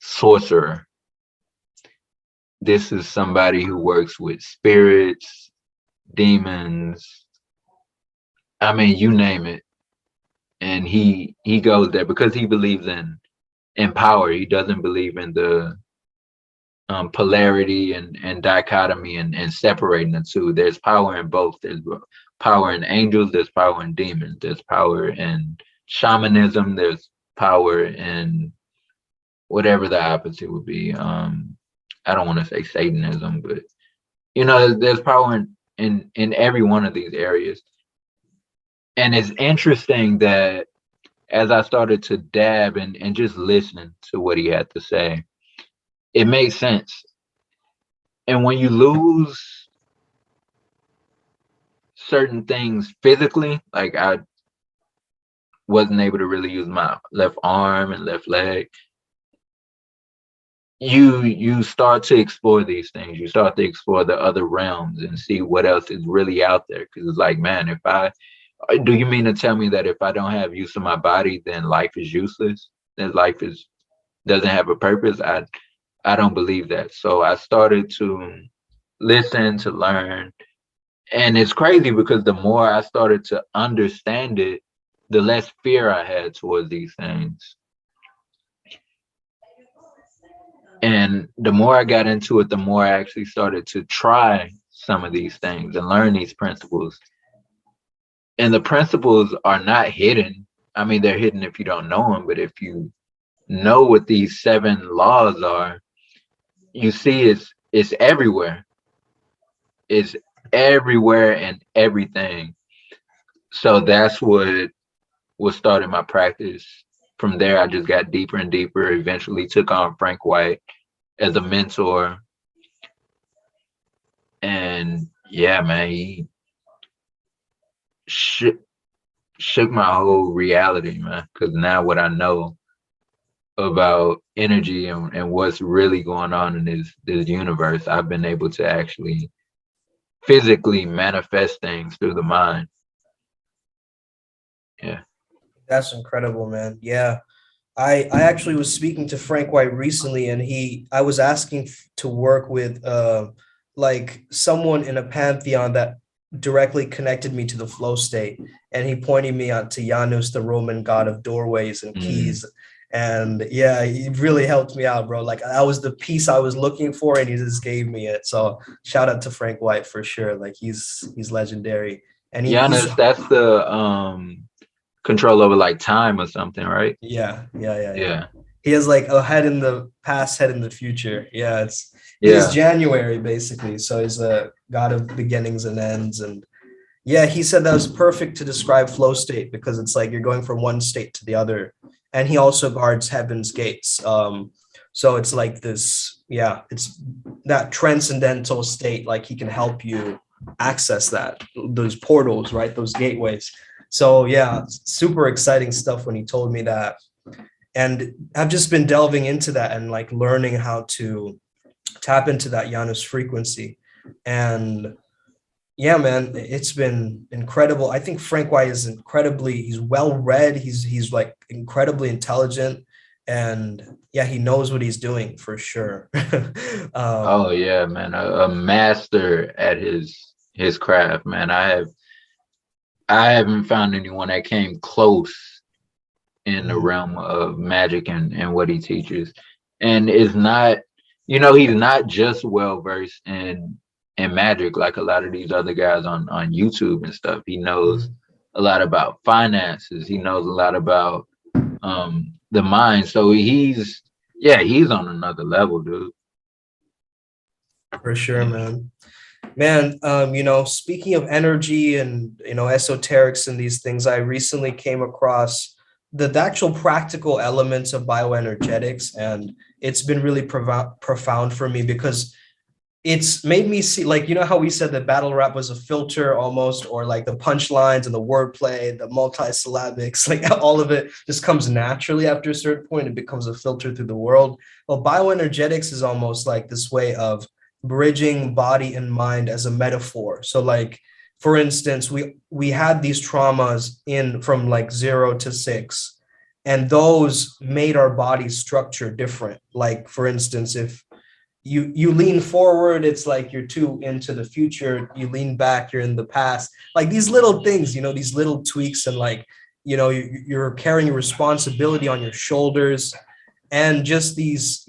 sorcerer. This is somebody who works with spirits, demons. I mean, you name it. And he goes there because he believes in power. He doesn't believe in the polarity and dichotomy and separating the two. There's power in both. There's power in angels. There's power in demons. There's power in shamanism. There's power in whatever the opposite would be. I don't want to say Satanism, but there's power in every one of these areas. And it's interesting that as I started to dab and just listening to what he had to say, it made sense. And when you lose certain things physically, like I wasn't able to really use my left arm and left leg, you start to explore these things. You start to explore the other realms and see what else is really out there. Because it's like, man, do you mean to tell me that if I don't have use of my body, then life is useless? Then life doesn't have a purpose? I don't believe that. So I started to listen, to learn. And it's crazy because the more I started to understand it, the less fear I had towards these things. And the more I got into it, the more I actually started to try some of these things and learn these principles. And the principles are not hidden. I mean, they're hidden if you don't know them, but if you know what these 7 laws are, you see it's everywhere. It's everywhere and everything. So that's what started my practice. From there, I just got deeper and deeper, eventually took on Frank White as a mentor. And yeah, man, he shook my whole reality, man. Because now what I know about energy and what's really going on in this universe, I've been able to actually physically manifest things through the mind. Yeah. That's incredible, man. Yeah. I actually was speaking to Frank White recently, and I was asking to work with like someone in a pantheon that directly connected me to the flow state, and he pointed me out to Janus, the Roman god of doorways and keys. And yeah, he really helped me out, bro. Like that was the piece I was looking for, and he just gave me it. So shout out to Frank White for sure. Like he's legendary. And Janus, that's the control over like time or something, right? Yeah. He has like a head in the past, head in the future. Yeah, he's January basically. So he's a god of beginnings and ends. And yeah, he said that was perfect to describe flow state because it's like you're going from one state to the other. And he also guards heaven's gates. So it's like this, it's that transcendental state. Like he can help you access those portals, right? Those gateways. So yeah, super exciting stuff when he told me that. And I've just been delving into that and like learning how to tap into that Janus frequency. And Yeah, man, it's been incredible. I think Frank White is he's well read. He's like incredibly intelligent, and yeah, he knows what he's doing for sure. Oh um, yeah, man, a master at his craft, man. I haven't found anyone that came close in the mhm, realm of magic and what he teaches. And is not, he's not just well versed in magic like a lot of these other guys on YouTube and stuff. He knows mhm, a lot about finances. He knows a lot about the mind. So he's on another level, dude. for sure, Yeah. man. Man, speaking of energy and esoterics and these things, I recently came across the actual practical elements of bioenergetics, and it's been really profound for me because it's made me see, like, how we said that battle rap was a filter almost, or like the punchlines and the wordplay, the multisyllabics, like all of it just comes naturally after a certain point. It becomes a filter through the world. Well, bioenergetics is almost like this way of bridging body and mind as a metaphor. So, like, for instance, we had these traumas in from like 0 to 6, and those made our body structure different. Like, for instance, if you lean forward, it's like you're too into the future. You lean back, you're in the past. Like these little things, these little tweaks, and like, you're carrying a responsibility on your shoulders, and just these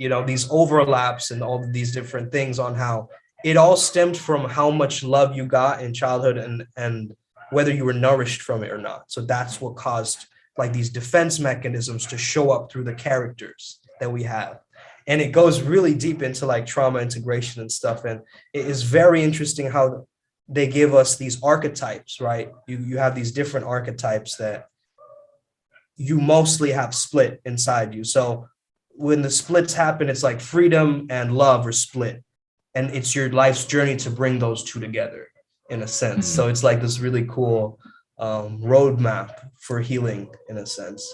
overlaps and all of these different things on how it all stemmed from how much love you got in childhood, and whether you were nourished from it or not. So that's what caused like these defense mechanisms to show up through the characters that we have. And it goes really deep into like trauma integration and stuff, and it is very interesting how they give us these archetypes, right? You have these different archetypes that you mostly have split inside you. So when the splits happen, it's like freedom and love are split, and it's your life's journey to bring those two together in a sense. Mm. So it's like this really cool roadmap for healing in a sense,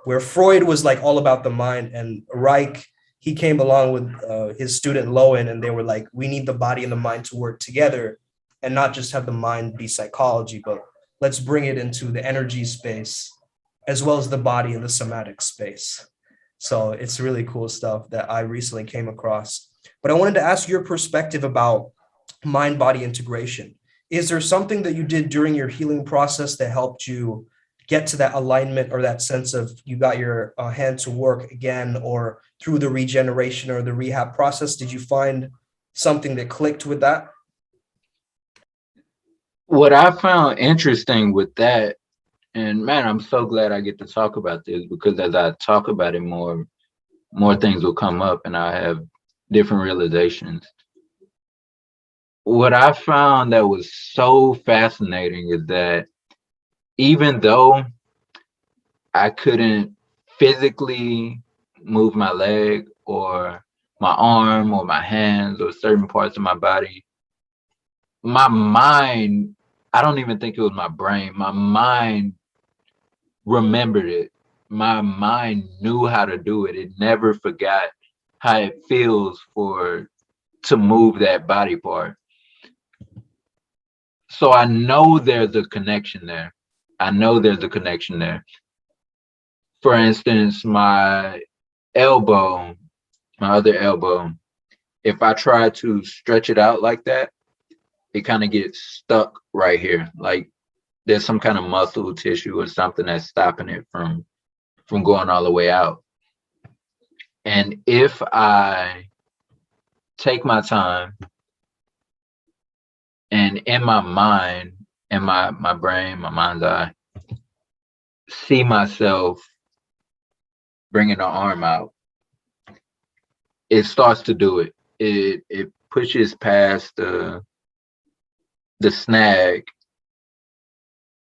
where Freud was like all about the mind, and Reich, he came along with his student Lowen, and they were like, we need the body and the mind to work together, and not just have the mind be psychology, but let's bring it into the energy space as well as the body and the somatic space. So it's really cool stuff that I recently came across. But I wanted to ask your perspective about mind body integration. Is there something that you did during your healing process that helped you get to that alignment, or that sense of you got your hand to work again, or through the regeneration or the rehab process? Did you find something that clicked with that? What I found interesting with that, and man, I'm so glad I get to talk about this because as I talk about it more things will come up and I have different realizations. What I found that was so fascinating is that even though I couldn't physically move my leg or my arm or my hands or certain parts of my body, my mind, I don't even think it was my brain, my mind remembered it. My mind knew how to do it. It never forgot how it feels to move that body part. So I know there's a connection there. I know there's a connection there. For instance, elbow, my other elbow, if I try to stretch it out like that, it kind of gets stuck right here. Like there's some kind of muscle tissue or something that's stopping it from going all the way out. And if I take my time and in my mind, in my brain, my mind's eye, see myself bringing the arm out, it starts to do it. It pushes past the snag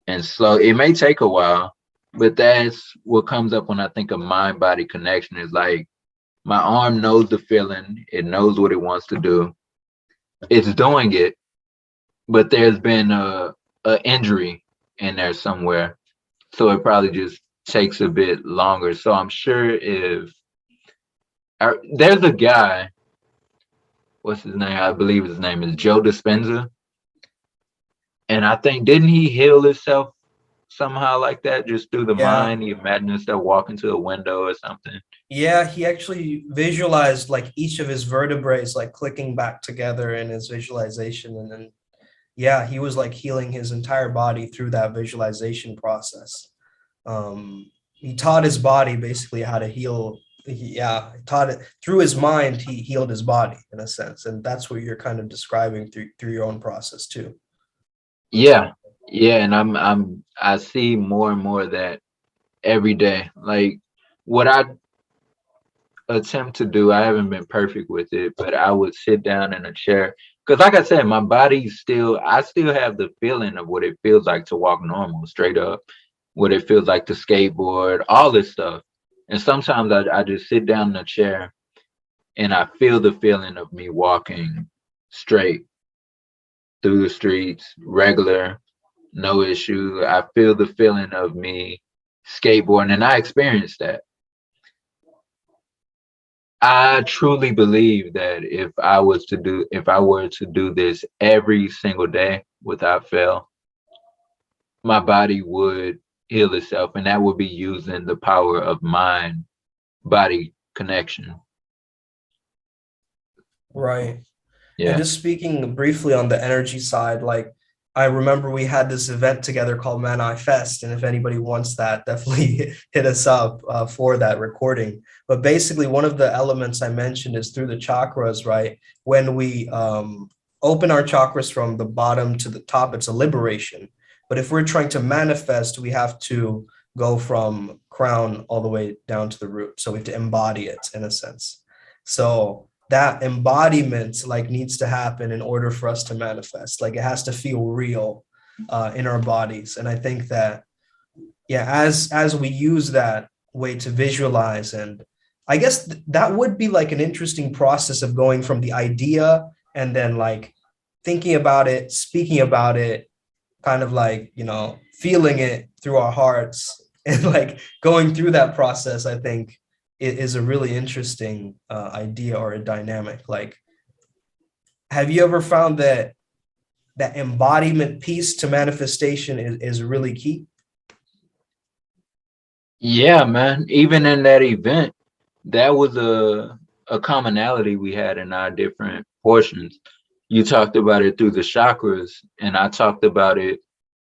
and slow. It may take a while, but that's what comes up when I think of mind body connection. Is like my arm knows the feeling, it knows what it wants to do, it's doing it, but there's been a injury in there somewhere, so it probably just takes a bit longer. So I'm sure if there's a guy, what's his name? I believe his name is Joe Dispenza. And I think, didn't he heal himself somehow like that, just through the Yeah. mind? He imagined himself walking to a window or something. Yeah, he actually visualized like each of his vertebrae like clicking back together in his visualization. And then, yeah, he was like healing his entire body through that visualization process. He taught his body basically how to heal. Yeah, he taught it through his mind. He healed his body in a sense, and that's what you're kind of describing through your own process too. Yeah, yeah, and I see more and more of that every day. Like what I attempt to do, I haven't been perfect with it, but I would sit down in a chair because, like I said, my body still, I still have the feeling of what it feels like to walk normal, straight up, what it feels like to skateboard, all this stuff. And sometimes I just sit down in a chair and I feel the feeling of me walking straight through the streets, regular, no issue. I feel the feeling of me skateboarding, and I experienced that. I truly believe that if I were to do this every single day without fail, my body would heal itself, and that would be using the power of mind body connection. Right. And Yeah. just speaking briefly on the energy side, like I remember we had this event together called Man Fest, and if anybody wants that, definitely hit us up for that recording. But basically, one of the elements I mentioned is through the chakras, right? When we open our chakras from the bottom to the top, it's a liberation. But if we're trying to manifest, we have to go from crown all the way down to the root. So we have to embody it in a sense. So that embodiment like needs to happen in order for us to manifest. Like it has to feel real in our bodies. And I think that, yeah, as we use that way to visualize, and I guess that would be like an interesting process of going from the idea and then like thinking about it, speaking about it, kind of like, feeling it through our hearts and like going through that process. I think it is a really interesting idea or a dynamic. Like, have you ever found that that embodiment piece to manifestation is really key? Yeah, man. Even in that event, that was a commonality we had in our different portions. You talked about it through the chakras, and I talked about it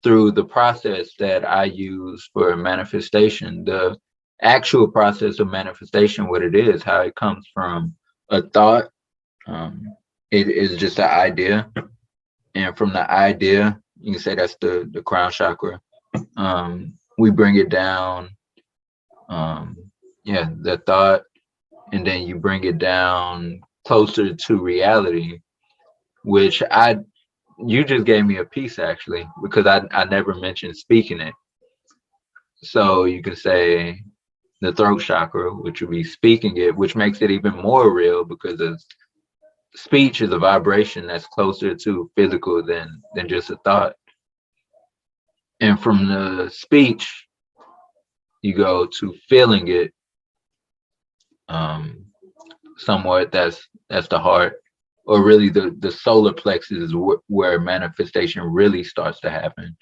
through the process that I use for manifestation. The actual process of manifestation, what it is, how it comes from a thought. Um, it is just an idea, and from the idea, you can say that's the crown chakra. We bring it down. Um, yeah, the thought, and then you bring it down closer to reality, which I you just gave me a piece actually, because I never mentioned speaking it. So you can say the throat chakra, which would be speaking it, which makes it even more real because speech is a vibration that's closer to physical than just a thought. And from the speech, you go to feeling it, um, somewhat. That's the heart, or really the solar plexus is where manifestation really starts to happen.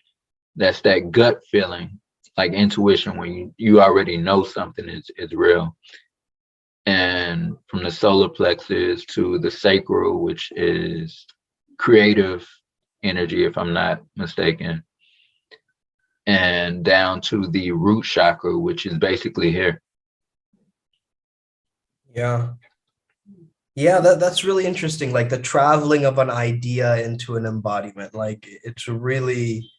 That's that gut feeling, like intuition, when you already know something is real. And from the solar plexus to the sacral, which is creative energy, if I'm not mistaken, and down to the root chakra, which is basically here. Yeah. Yeah, that's really interesting. Like the traveling of an idea into an embodiment. Like it's really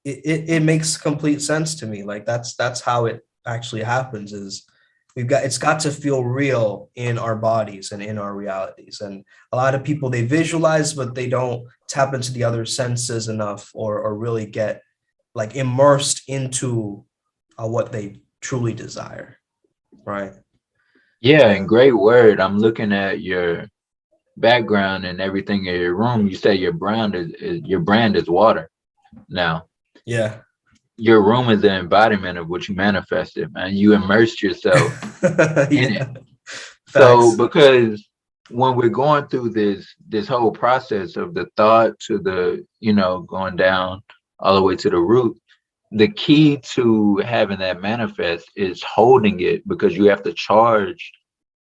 it makes complete sense to me. Like that's how it actually happens is it's got to feel real in our bodies and in our realities. And a lot of people they visualize, but they don't tap into the other senses enough or really get like immersed into what they truly desire. Right. Yeah, and great word. I'm looking at your background and everything in your room. You say your brand is water. Now, Yeah. your room is the embodiment of what you manifested, man. You immersed yourself in it. Yeah. So Facts. because when we're going through this whole process of the thought to the, going down all the way to the root, the key to having that manifest is holding it, because you have to charge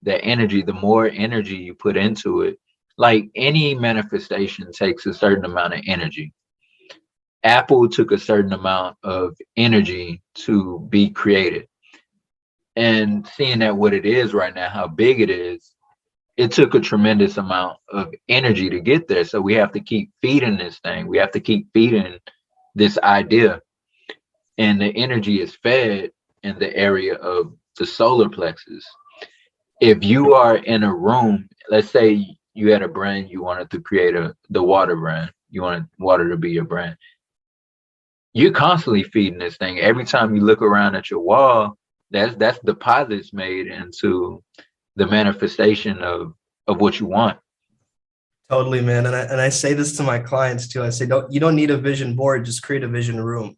that energy. The more energy you put into it, like any manifestation takes a certain amount of energy. Apple took a certain amount of energy to be created. And seeing that what it is right now, how big it is, it took a tremendous amount of energy to get there. So we have to keep feeding this thing. We have to keep feeding this idea. And the energy is fed in the area of the solar plexus. If you are in a room, let's say you had a brand, you wanted to create the water brand, you wanted water to be your brand. You're constantly feeding this thing. Every time you look around at your wall, that's deposits made into the manifestation of what you want. Totally, man. And I say this to my clients too. I say, you don't need a vision board, just create a vision room.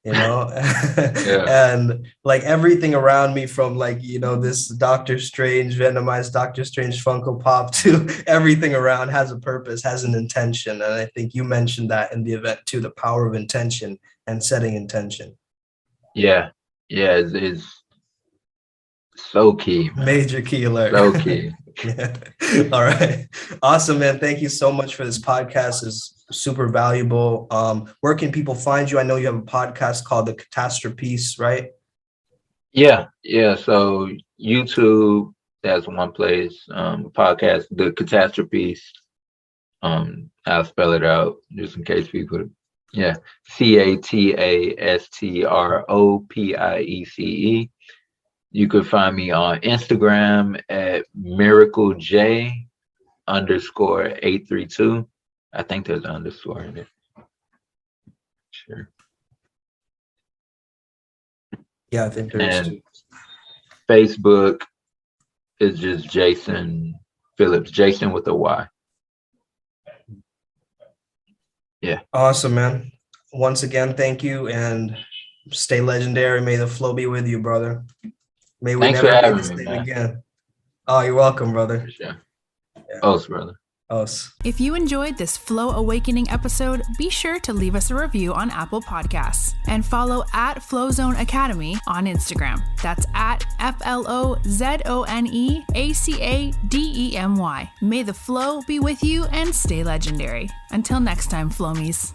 Yeah. And like everything around me, from like, this Doctor Strange, Venomized Doctor Strange Funko Pop, to everything around has a purpose, has an intention. And I think you mentioned that in the event too, the power of intention and setting intention. Yeah. It's so key, man. Major key alert. So key. Yeah. All right. Awesome, man. Thank you so much for this podcast. It's super valuable. Where can people find you? I know you have a podcast called The Catastrophes, right? Yeah. So YouTube, that's one place. Podcast, The Catastrophes. I'll spell it out just in case people. Yeah. CATASTROPIECE. You could find me on Instagram at miraclej_832. I think there's an underscore in it. Sure. Yeah, I think there's and Facebook is just Jayson Phillips, Jayson with a Y. Yeah. Awesome, man. Once again, thank you, and stay legendary. May the flow be with you, brother. May we Thanks never for be having the me, same man. again. Oh, you're welcome, brother. For sure. Yeah. Os, brother. Os. If you enjoyed this Flow Awakening episode, be sure to leave us a review on Apple Podcasts and follow at Flozone Academy on Instagram. That's at FLOZONEACADEMY. May the flow be with you and stay legendary. Until next time, Flomies.